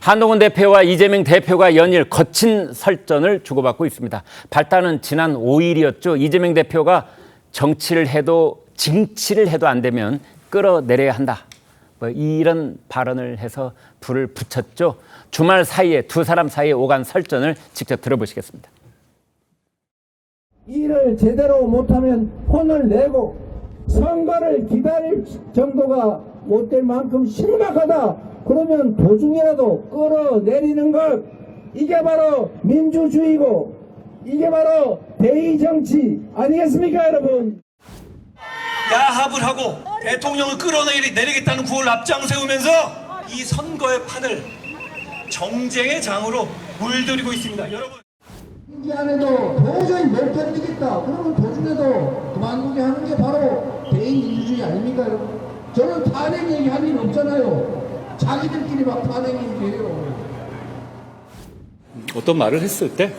한동훈 대표와 이재명 대표가 연일 거친 설전을 주고받고 있습니다. 발단은 지난 5일이었죠. 이재명 대표가 정치를 해도 징치를 해도 안 되면 끌어내려야 한다. 이런 발언을 해서 불을 붙였죠. 주말 사이에 두 사람 사이에 오간 설전을 직접 들어보시겠습니다. 일을 제대로 못하면 혼을 내고 선거를 기다릴 정도가 못될 만큼 심각하다. 그러면 도중이라도 끌어내리는 것, 이게 바로 민주주의고 이게 바로 대의정치 아니겠습니까, 여러분? 야합을 하고 대통령을 끌어내리겠다는 구호를 앞장세우면서 이 선거의 판을 정쟁의 장으로 물들이고 있습니다. 여러분, 임기 안에도 도저히 못 견디겠다. 그러면 도중에도 그만두게 하는 게 바로 대의민주주의 아닙니까, 여러분? 저는 탄핵 얘기할 일 없잖아요. 자기들끼리 막 탄핵 얘기해요. 어떤 말을 했을 때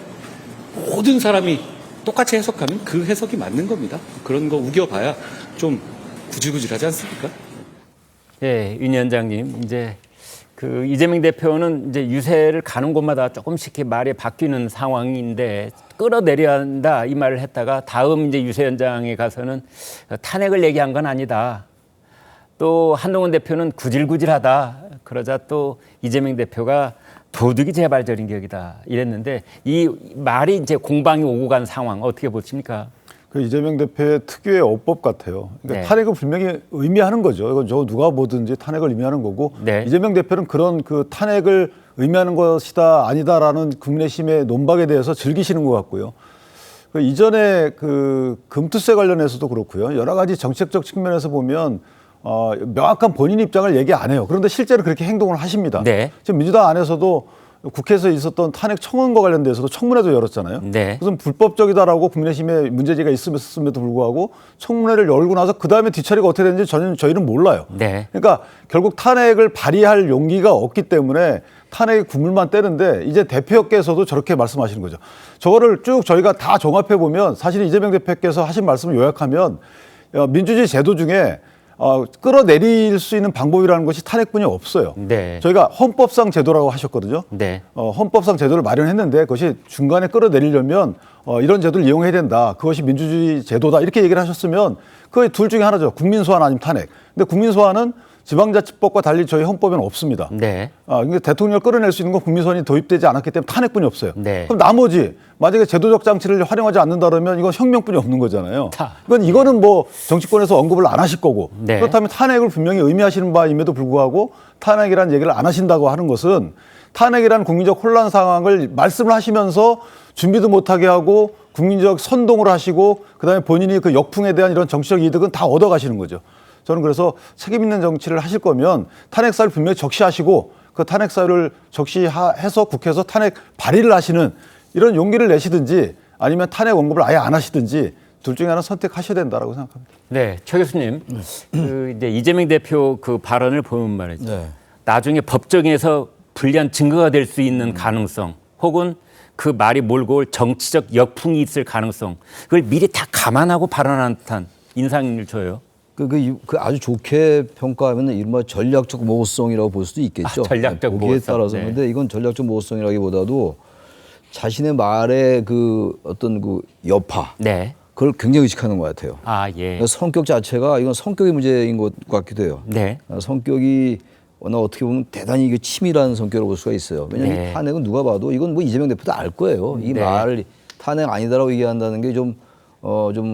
모든 사람이 똑같이 해석하면 그 해석이 맞는 겁니다. 그런 거 우겨봐야 좀 구질구질하지 않습니까? 예, 윤 위원장님, 이제 그 이재명 대표는 이제 유세를 가는 곳마다 조금씩 이렇게 말이 바뀌는 상황인데 끌어내려야 한다 이 말을 했다가 다음 이제 유세 현장에 가서는 탄핵을 얘기한 건 아니다. 또 한동훈 대표는 구질구질하다. 그러자 또 이재명 대표가 도둑이 재발절인 격이다 이랬는데 이 말이 이제 공방이 오고 간 상황 어떻게 보십니까? 그 이재명 대표의 특유의 어법 같아요. 그러니까 네. 탄핵을 분명히 의미하는 거죠. 이건 저 누가 뭐든지 탄핵을 의미하는 거고 네. 이재명 대표는 그런 그 탄핵을 의미하는 것이다 아니다라는 국민의힘의 논박에 대해서 즐기시는 것 같고요. 그 이전에 그 금투세 관련해서도 그렇고요. 여러 가지 정책적 측면에서 보면 명확한 본인 입장을 얘기 안 해요. 그런데 실제로 그렇게 행동을 하십니다. 네. 지금 민주당 안에서도 국회에서 있었던 탄핵 청원과 관련돼서도 청문회도 열었잖아요. 네. 그것은 불법적이다라고 국민의힘에 문제제기가 있음에도 불구하고 청문회를 열고 나서 그 다음에 뒤처리가 어떻게 됐는지 저희는 몰라요. 네. 그러니까 결국 탄핵을 발의할 용기가 없기 때문에 탄핵의 구물만 떼는데 이제 대표께서도 저렇게 말씀하시는 거죠. 저거를 쭉 저희가 다 종합해 보면 사실 이재명 대표께서 하신 말씀을 요약하면 민주주의 제도 중에 끌어내릴 수 있는 방법이라는 것이 탄핵뿐이 없어요. 네. 저희가 헌법상 제도라고 하셨거든요. 네. 헌법상 제도를 마련했는데 그것이 중간에 끌어내리려면 이런 제도를 이용해야 된다. 그것이 민주주의 제도다. 이렇게 얘기를 하셨으면 그게 둘 중에 하나죠. 국민 소환 아니면 탄핵. 근데 국민 소환은 지방자치법과 달리 저희 헌법에는 없습니다. 네. 그러니까 대통령을 끌어낼 수 있는 건 국민소환이 도입되지 않았기 때문에 탄핵뿐이 없어요. 네. 그럼 나머지 만약에 제도적 장치를 활용하지 않는다 그러면 이건 혁명뿐이 없는 거잖아요. 다. 이거는 뭐 정치권에서 언급을 안 하실 거고 네. 그렇다면 탄핵을 분명히 의미하시는 바임에도 불구하고 탄핵이라는 얘기를 안 하신다고 하는 것은 탄핵이라는 국민적 혼란 상황을 말씀을 하시면서 준비도 못하게 하고 국민적 선동을 하시고 그다음에 본인이 그 역풍에 대한 이런 정치적 이득은 다 얻어가시는 거죠. 저는 그래서 책임 있는 정치를 하실 거면 탄핵 사유를 분명히 적시하시고 그 탄핵 사유를 적시해서 국회에서 탄핵 발의를 하시는 이런 용기를 내시든지 아니면 탄핵 언급을 아예 안 하시든지 둘 중에 하나 선택하셔야 된다라고 생각합니다. 네, 최 교수님, 그 이제 이재명 대표 그 발언을 보면 말이죠. 네. 나중에 법정에서 불리한 증거가 될 수 있는 가능성, 혹은 그 말이 몰고 올 정치적 역풍이 있을 가능성, 그걸 미리 다 감안하고 발언한 듯한 인상을 줘요. 그 아주 좋게 평가하면 이른바 전략적 모호성이라고 볼 수도 있겠죠. 전략적 보기에 모호성. 따라서. 네. 근데 이건 전략적 모호성이라기보다도 자신의 말의 그 어떤 그 여파, 네. 그걸 굉장히 의식하는 것 같아요. 아, 예. 그러니까 성격 자체가 이건 성격의 문제인 것 같기도 해요. 네. 성격이 어떻게 보면 대단히 이게 치밀한 성격으로 볼 수가 있어요. 왜냐하면 네. 이 탄핵은 누가 봐도 이건 뭐 이재명 대표도 알 거예요. 이 네. 말을 탄핵 아니다라고 얘기한다는 게 좀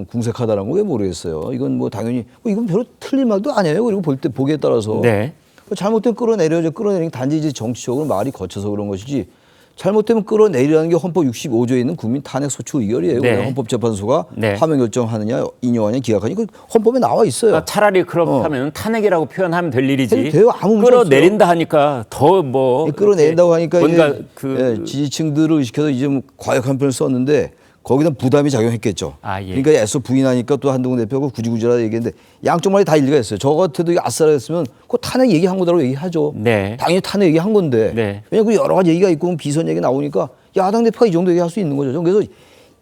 궁색하다는 거 왜 모르겠어요. 이건 뭐 당연히 이건 별로 틀린 말도 아니에요. 그리고 보기에 따라서 네. 잘못되면 끌어내리는 게 단지 이제 정치적으로 말이 거쳐서 그런 것이지 잘못되면 끌어내리라는 게 헌법 65조에 있는 국민 탄핵 소추 의결이에요. 네. 헌법재판소가 네. 파면 결정하느냐 인용하느냐 기각하느냐 그 헌법에 나와 있어요. 차라리 그렇다면 탄핵이라고 표현하면 될 일이지. 돼요. 아무 문제 끌어내린다 하니까 더 뭐 끌어낸다고 하니까 뭔가 이제 그 지지층들을 의식해서 이제 뭐 과격한 표현을 썼는데 거기다 부담이 작용했겠죠. 아, 예. 그러니까 애써 부인하니까 또 한동훈 대표가 구지구지하다 얘기했는데 양쪽 말이 다 일리가 있어요. 저 같아도 아싸라 했으면 그 탄핵 얘기한 거라고 얘기하죠. 네. 당연히 탄핵 얘기한 건데. 네. 왜냐하면 여러 가지 얘기가 있고 비선 얘기 나오니까 야당 대표가 이 정도 얘기할 수 있는 거죠. 그래서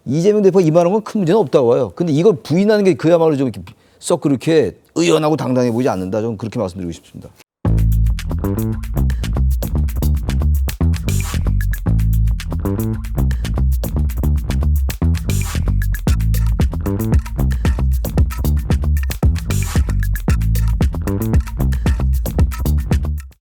이재명 대표가 이 말한 건 큰 문제는 없다고 봐요. 근데 이걸 부인하는 게 그야말로 좀 썩 그렇게 의연하고 당당해 보이지 않는다. 저는 그렇게 말씀드리고 싶습니다.